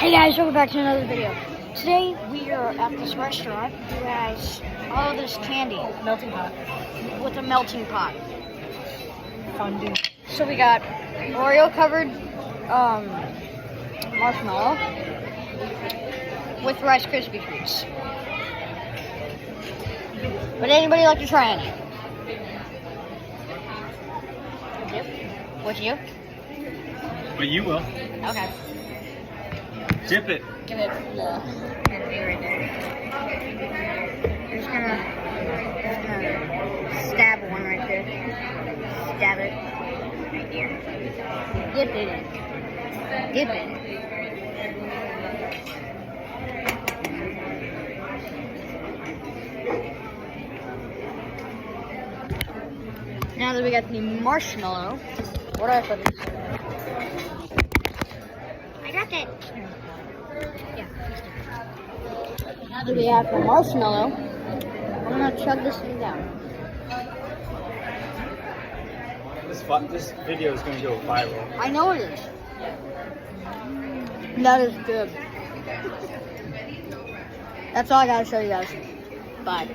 Hey guys, welcome back to another video. Today we are at this restaurant who has all this candy Melting pot. with a melting pot. Fondue. So we got Oreo covered marshmallow with Rice Krispie treats. Would anybody like to try any? Yep. Would you? But you will. Okay. Dip it. Give it the candy right there. Just gonna stab one right there. Stab it right here. Dip it in. Dip it. Now that we got the marshmallow, what do I put this in? I got that. Yeah. Now that we have the marshmallow, I'm gonna chug this thing down. This video is gonna go viral. I know it is. That is good. That's all I gotta show you guys. Bye.